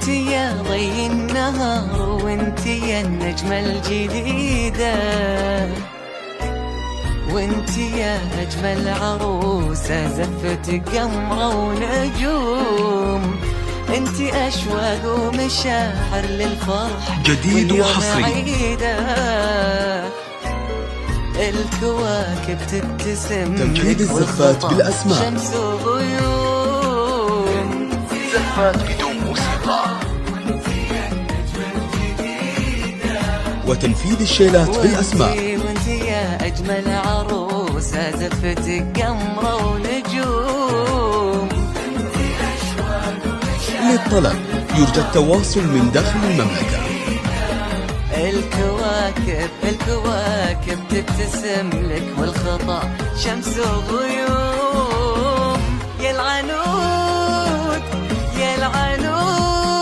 وانت يا ضي النهار، وانت يا النجمة الجديدة، وانت يا أجمل عروسة زفت قمرة ونجوم. انت أشواق ومشاعر للفرح جديد وحصري. عيدة الكواكب تبتسم، تنفيذ الزفات بالأسماء، شمس وغيوم، زفات بدون موسيقى، وتنفيذ الشيلات بالأسماء. وانت يا أجمل عروسة زفت قمرة ونجوم. للطلب يرجى التواصل من داخل المملكة. الكواكب تبتسم لك، والخطا شمس وغيوم. يا العنود يا العنود